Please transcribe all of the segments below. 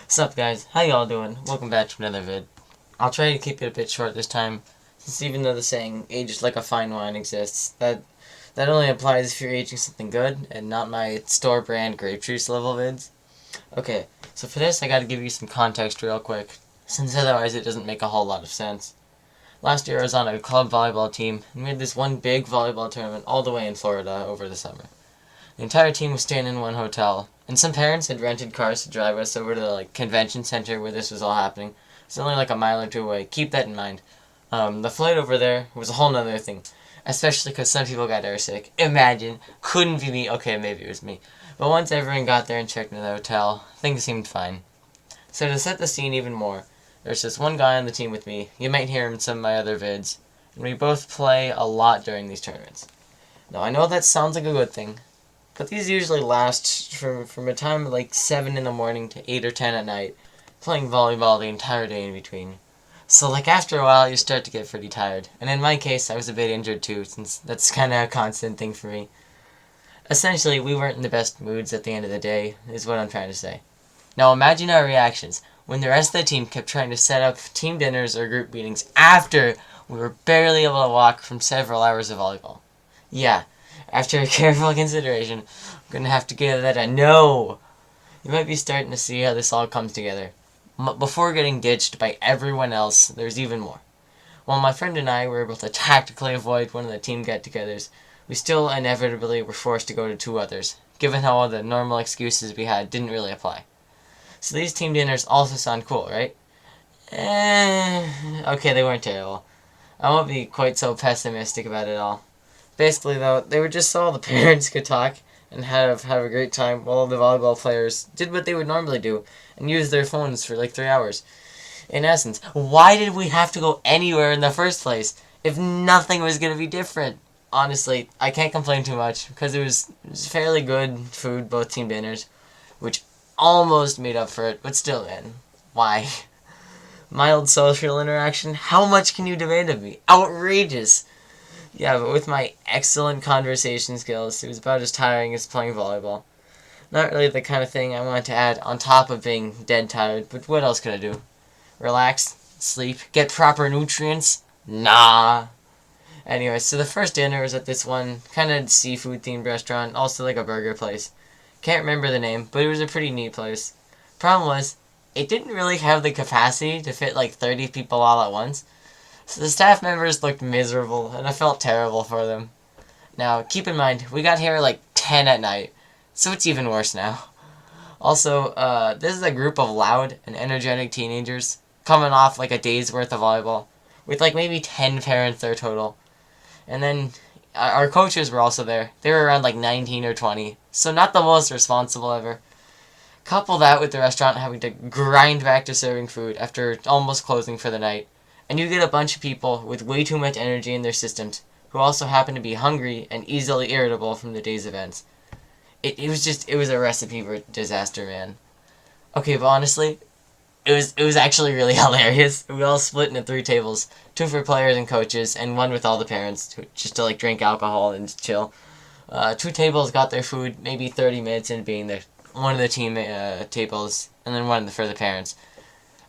What's up, guys? How y'all doing? Welcome back to another vid. I'll try to keep it a bit short this time, since even though the saying "aged like a fine wine" exists, that only applies if you're aging something good and not my store brand grape juice level vids. Okay, so for this I gotta give you some context real quick, since otherwise it doesn't make a whole lot of sense. Last year I was on a club volleyball team, and we had this one big volleyball tournament all the way in Florida over the summer. The entire team was staying in one hotel, and some parents had rented cars to drive us over to the convention center where this was all happening. It's only like a mile or two away. Keep that in mind. The flight over there was a whole nother thing, especially because some people got airsick. Imagine, couldn't be me. Okay, maybe it was me. But once everyone got there and checked into the hotel, things seemed fine. So to set the scene even more, there's this one guy on the team with me. You might hear him in some of my other vids, and we both play a lot during these tournaments. Now I know that sounds like a good thing, but these usually last from a time of like 7 in the morning to 8 or 10 at night, playing volleyball the entire day in between. So like after a while you start to get pretty tired. And in my case, I was a bit injured too, since that's kind of a constant thing for me. Essentially, we weren't in the best moods at the end of the day, is what I'm trying to say. Now imagine our reactions when the rest of the team kept trying to set up team dinners or group meetings after we were barely able to walk from several hours of volleyball. Yeah, after careful consideration, I'm gonna have to give that a no. You might be starting to see how this all comes together. Before getting ditched by everyone else, there's even more. While my friend and I were able to tactically avoid one of the team get-togethers, we still inevitably were forced to go to two others, given how all the normal excuses we had didn't really apply. So these team dinners also sound cool, right? Okay, they weren't terrible. I won't be quite so pessimistic about it all. Basically, though, they were just so all the parents could talk and have a great time while all the volleyball players did what they would normally do and use their phones for like 3 hours. In essence, why did we have to go anywhere in the first place if nothing was going to be different? Honestly, I can't complain too much because it was fairly good food, both team dinners, which almost made up for it, but still, man, why? Mild social interaction? How much can you demand of me? Outrageous! Yeah, but with my excellent conversation skills, it was about as tiring as playing volleyball. Not really the kind of thing I want to add on top of being dead tired, but what else could I do? Relax, sleep, get proper nutrients? Nah. Anyway, so the first dinner was at this one kind of seafood themed restaurant, also like a burger place. Can't remember the name, but it was a pretty neat place. Problem was, it didn't really have the capacity to fit like 30 people all at once. So the staff members looked miserable, and I felt terrible for them. Now, keep in mind, we got here at like 10 at night, so it's even worse now. Also, this is a group of loud and energetic teenagers coming off like a day's worth of volleyball, with like maybe 10 parents there total. And then our coaches were also there. They were around like 19 or 20, so not the most responsible ever. Couple that with the restaurant having to grind back to serving food after almost closing for the night, and you get a bunch of people with way too much energy in their systems who also happen to be hungry and easily irritable from the day's events. It was a recipe for disaster, man. Okay, but honestly, it was actually really hilarious. We all split into 3 tables, 2 for players and coaches, and 1 with all the parents, just to like drink alcohol and chill. 2 tables got their food maybe 30 minutes into being there. One of the team tables, and then one for the parents.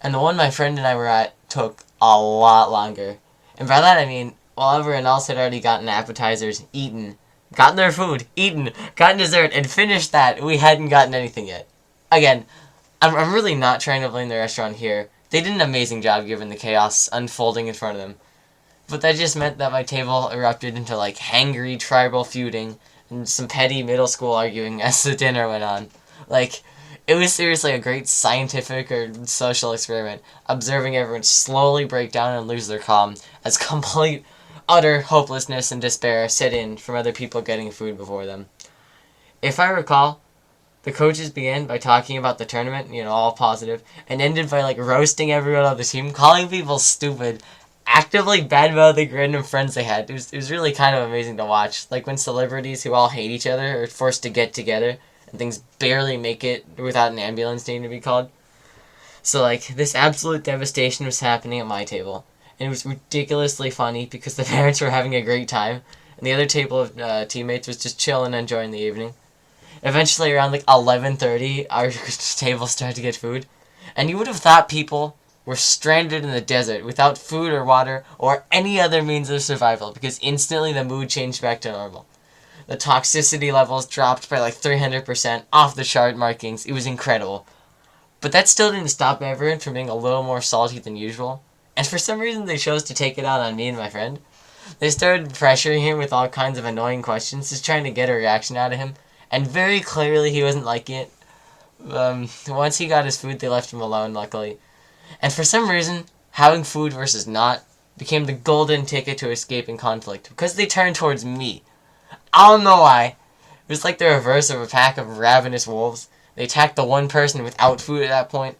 And the one my friend and I were at took a lot longer. And by that I mean, while everyone else had already gotten appetizers, eaten, gotten their food, eaten, gotten dessert, and finished that, we hadn't gotten anything yet. Again, I'm really not trying to blame the restaurant here. They did an amazing job given the chaos unfolding in front of them. But that just meant that my table erupted into like hangry tribal feuding and some petty middle school arguing as the dinner went on. Like, it was seriously a great scientific or social experiment, observing everyone slowly break down and lose their calm as complete, utter hopelessness and despair set in from other people getting food before them. If I recall, the coaches began by talking about the tournament, all positive, and ended by like roasting everyone on the team, calling people stupid, actively bad-mouthing random friends they had. It was really kind of amazing to watch. Like when celebrities who all hate each other are forced to get together and things barely make it without an ambulance needing to be called. So like this absolute devastation was happening at my table. And it was ridiculously funny because the parents were having a great time and the other table of teammates was just chilling and enjoying the evening. Eventually around like 11:30 our table started to get food. And you would have thought people were stranded in the desert without food or water or any other means of survival, because instantly the mood changed back to normal. The toxicity levels dropped by like 300%, off the chart markings. It was incredible. But that still didn't stop everyone from being a little more salty than usual. And for some reason they chose to take it out on me and my friend. They started pressuring him with all kinds of annoying questions, just trying to get a reaction out of him. And very clearly he wasn't liking it. Once he got his food, they left him alone, luckily. And for some reason, having food versus not became the golden ticket to escaping conflict, because they turned towards me. I don't know why. It was like the reverse of a pack of ravenous wolves. They attacked the one person without food at that point.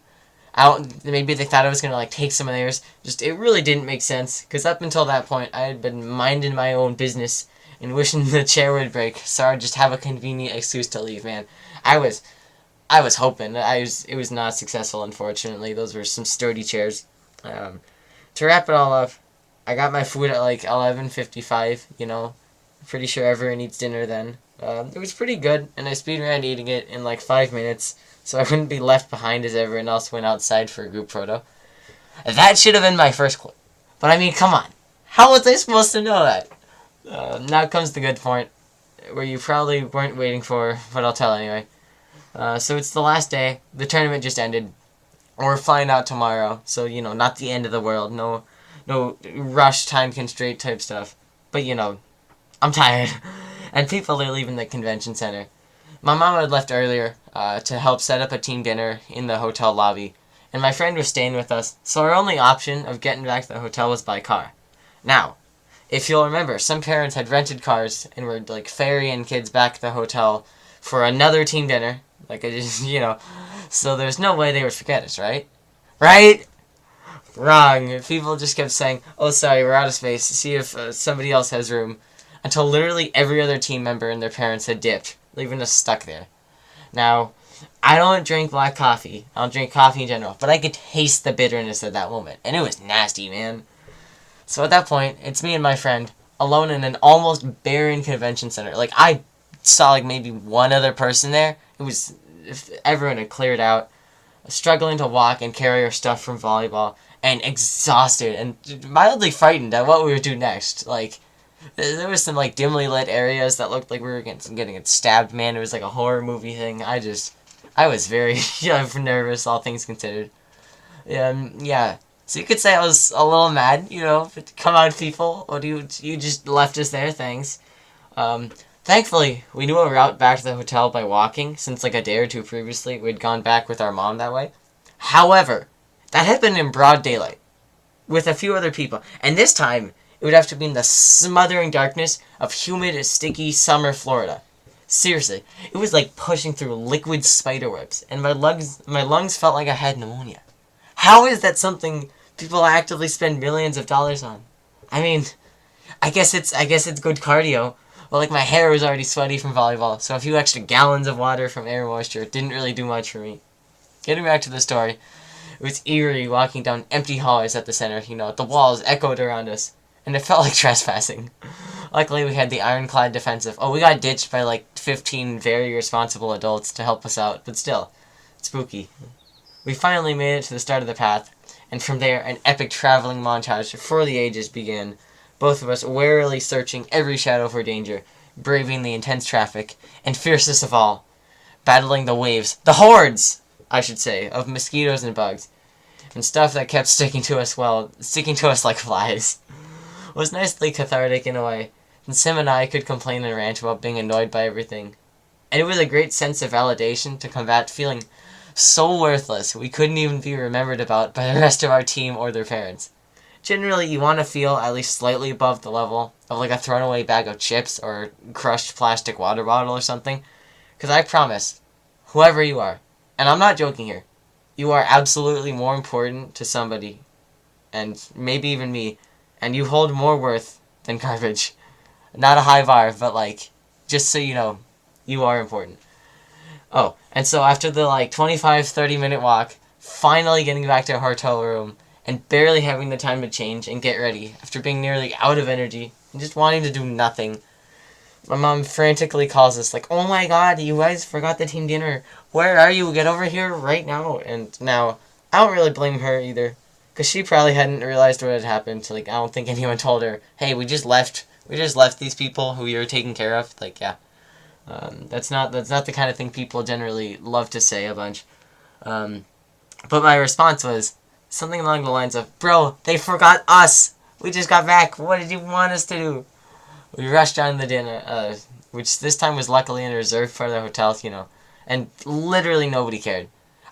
Maybe they thought I was gonna like take some of theirs. Just, it really didn't make sense, because up until that point I had been minding my own business and wishing the chair would break, so I'd just have a convenient excuse to leave. Man, I was hoping. It was not successful, unfortunately. Those were some sturdy chairs. To wrap it all up, I got my food at like 11:55. Pretty sure everyone eats dinner then. It was pretty good, and I speedran eating it in like 5 minutes, so I wouldn't be left behind as everyone else went outside for a group photo. That should have been my first clip. But I mean, come on. How was I supposed to know that? Now comes the good point, where you probably weren't waiting for, but I'll tell anyway. So it's the last day. The tournament just ended. We're flying out tomorrow, so, not the end of the world. No rush, time constraint type stuff. But, I'm tired. And people are leaving the convention center. My mom had left earlier to help set up a team dinner in the hotel lobby. And my friend was staying with us, so our only option of getting back to the hotel was by car. Now, if you'll remember, some parents had rented cars and were, like, ferrying kids back to the hotel for another team dinner. So there's no way they would forget us, right? Right? Wrong. People just kept saying, oh, sorry, we're out of space. See if somebody else has room. Until literally every other team member and their parents had dipped, leaving us stuck there. Now, I don't drink black coffee. I don't drink coffee in general. But I could taste the bitterness at that moment. And it was nasty, man. So at that point, it's me and my friend, alone in an almost barren convention center. Like, I saw like maybe one other person there. It was, everyone had cleared out, struggling to walk and carry our stuff from volleyball, and exhausted and mildly frightened at what we would do next. Like, there was some like dimly lit areas that looked like we were getting stabbed. Man, it was like a horror movie thing. I was very nervous, all things considered. Yeah. So you could say I was a little mad, come on, people. What you just left us there? Thanks. Thankfully, we knew a route back to the hotel by walking, since like a day or two previously we'd gone back with our mom that way. However, that had been in broad daylight, with a few other people, and this time it would have to be in the smothering darkness of humid, sticky summer Florida. Seriously, it was like pushing through liquid spiderwebs, and my lungs felt like I had pneumonia. How is that something people actively spend millions of dollars on? I mean, I guess it's good cardio. Well, like, my hair was already sweaty from volleyball, so a few extra gallons of water from air moisture didn't really do much for me. Getting back to the story, it was eerie walking down empty hallways at the center. The walls echoed around us, and it felt like trespassing. Luckily, we had the ironclad defensive. Oh, we got ditched by like 15 very responsible adults to help us out, but still, spooky. We finally made it to the start of the path, and from there, an epic traveling montage for the ages began. Both of us warily searching every shadow for danger, braving the intense traffic, and fiercest of all, battling the waves, the hordes, I should say, of mosquitoes and bugs, and stuff that kept sticking to us like flies. It was nicely cathartic in a way, and Sim and I could complain and rant about being annoyed by everything. And it was a great sense of validation to combat feeling so worthless we couldn't even be remembered about by the rest of our team or their parents. Generally, you want to feel at least slightly above the level of like a thrown away bag of chips or a crushed plastic water bottle or something. Because I promise, whoever you are, and I'm not joking here, you are absolutely more important to somebody, and maybe even me, and you hold more worth than garbage. Not a high bar, but like, just so you know, you are important. Oh, and so after the like 25-30 minute walk, finally getting back to our hotel room, and barely having the time to change and get ready, after being nearly out of energy, and just wanting to do nothing, my mom frantically calls us like, oh my god, you guys forgot the team dinner. Where are you? Get over here right now. And now, I don't really blame her either, because she probably hadn't realized what had happened. Like, I don't think anyone told her, hey, we just left these people who you were taking care of. Like, yeah. That's not the kind of thing people generally love to say a bunch. But my response was something along the lines of, bro, they forgot us. We just got back. What did you want us to do? We rushed down to the dinner, which this time was luckily in a reserved part of the hotel, and literally nobody cared.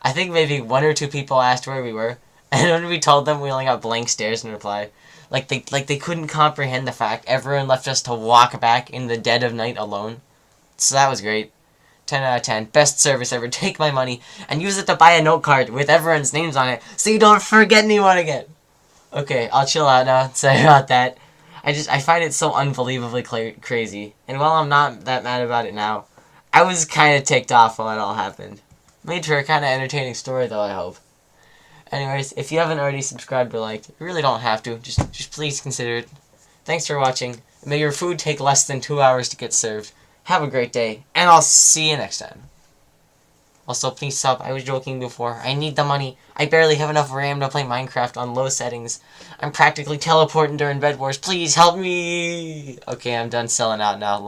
I think maybe one or two people asked where we were, and when we told them, we only got blank stares in reply. Like they couldn't comprehend the fact everyone left us to walk back in the dead of night alone. So that was great. 10 out of 10. Best service ever. Take my money and use it to buy a note card with everyone's names on it so you don't forget anyone again. Okay, I'll chill out now. Sorry about that. I find it so unbelievably crazy. And while I'm not that mad about it now, I was kind of ticked off while it all happened. Made for a kind of entertaining story though, I hope. Anyways, if you haven't already subscribed or liked, you really don't have to. Just please consider it. Thanks for watching. May your food take less than 2 hours to get served. Have a great day, and I'll see you next time. Also, please sub. I was joking before. I need the money. I barely have enough RAM to play Minecraft on low settings. I'm practically teleporting during Bed Wars. Please help me! Okay, I'm done selling out now.